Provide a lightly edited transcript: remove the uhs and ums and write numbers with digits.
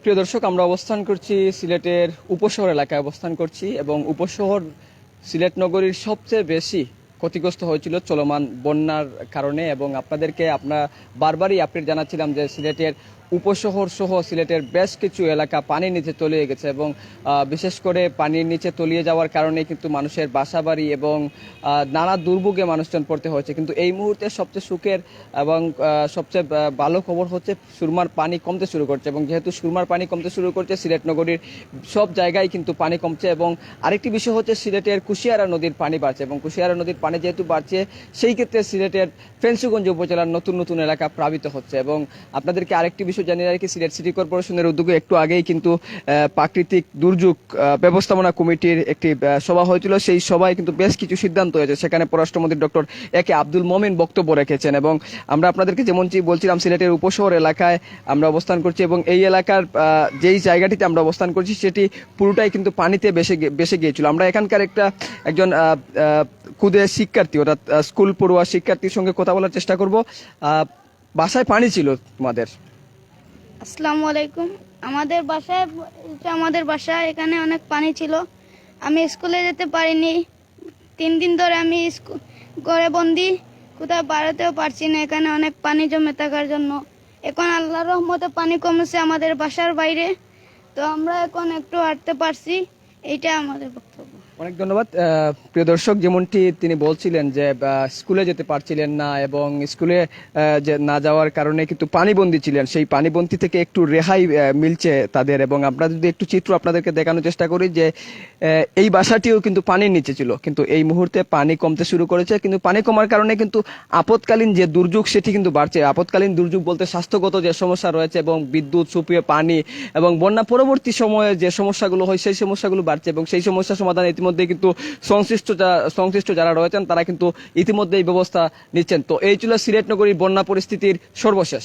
প্রিয় দর্শক, আমরা অবস্থান করছি সিলেটের উপশহর এলাকায় অবস্থান করছি এবং উপশহর সিলেট নগরীর সবচেয়ে বেশি ক্ষতিগ্রস্ত হয়েছিল চলমান বন্যার কারণে। এবং আমরা বারবারই আপডেট জানাচ্ছিলাম যে সিলেটের উপশহর সহ সিলেটের বেশ কিছু এলাকা পানির নিচে তলিয়ে গেছে এবং বিশেষ করে পানির নিচে তলিয়ে যাওয়ার কারণে কিন্তু মানুষের বাসাবাড়ি এবং নানা দুর্ভোগে মানুষজন পড়তে হয়েছে। কিন্তু এই মুহূর্তে সবচেয়ে সুখের এবং সবচেয়ে ভালো খবর হচ্ছে সুরমার পানি কমতে শুরু করছে এবং যেহেতু সুরমার পানি কমতে শুরু করছে সিলেট নগরীর সব জায়গায় কিন্তু পানি কমছে। এবং আরেকটি বিষয় হচ্ছে সিলেটের কুশিয়ারা নদীর পানি বাড়ছে এবং কুশিয়ারা নদীর পানি যেহেতু বাড়ছে সেই ক্ষেত্রে সিলেটের ফেঞ্চুগঞ্জ উপজেলার নতুন নতুন এলাকা প্লাবিত হচ্ছে। এবং আপনাদেরকে আরেকটি বিষয় জানিয়ে রাখি, সিলেট সিটি কর্পোরেশনের উদ্যোগে একটু আগেই কিন্তু প্রাকৃতিক দুর্যোগ ব্যবস্থাপনা কমিটির একটি সভা হয়েছিল। সেই সভায় কিন্তু বেশ কিছু সিদ্ধান্ত হয়েছে। সেখানে পররাষ্ট্রমন্ত্রী ডক্টর একে আব্দুল মোমিন বক্তব্য রেখেছেন এবং আমরা আপনাদেরকে যেমনটি বলছিলাম সিলেটের উপশহর এলাকায় আমরা অবস্থান করছি এবং এই এলাকার যেই জায়গাটিতে আমরা অবস্থান করছি সেটি পুরোটাই কিন্তু পানিতে বেসে গিয়েছিল। আমরা এখানকার একজন খুদে শিক্ষার্থী, অর্থাৎ স্কুল পড়ুয়া শিক্ষার্থীর সঙ্গে কথা বলার চেষ্টা করব। বাসায় পানি ছিল তোমাদের? আসসালামু আলাইকুম। আমাদের বাসায় এখানে অনেক পানি ছিল। আমি স্কুলে যেতে পারিনি। 3 দিন ধরে আমি ঘরে বন্দি, কোথাও বাড়াতেও পারছি না, এখানে অনেক পানি জমে থাকার জন্য। এখন আল্লাহর রহমতে পানি কমেছে আমাদের বাসার বাইরে, তো আমরা এখন একটু হাঁটতে পারছি। এইটা আমাদের বক্তব্য। অনেক ধন্যবাদ। প্রিয় দর্শক, যেমনটি তিনি বলছিলেন যে স্কুলে যেতে পারছিলেন না এবং স্কুলে না যাওয়ার কারণে কিন্তু পানিবন্দী ছিলেন, সেই পানিবন্দী থেকে একটু রেহাই মিলছে তাদের। এবং আমরা যদি একটু চিত্র আপনাদেরকে দেখানোর চেষ্টা করি যে এই বাসাটিও কিন্তু পানির নিচে ছিল, কিন্তু এই মুহূর্তে পানি কমতে শুরু করেছে। কিন্তু পানি কমার কারণে কিন্তু আপৎকালীন যে দুর্যোগ সেটি কিন্তু বাড়ছে। আপৎকালীন দুর্যোগ বলতে স্বাস্থ্যগত যে সমস্যা রয়েছে এবং বিদ্যুৎ, সুপ্রিয় পানি এবং বন্যা পরবর্তী সময়ে যে সমস্যাগুলো হয় সেই সমস্যাগুলো বাড়ছে এবং সেই সমস্যা সমাধান ইতিমধ্যে কিন্তু সংশ্লিষ্ট যারা রয়েছেন তারা কিন্তু ইতিমধ্যে এই ব্যবস্থা নিচ্ছেন। তো এই ছিল সিলেট নগরীর বন্যা পরিস্থিতির সর্বশেষ।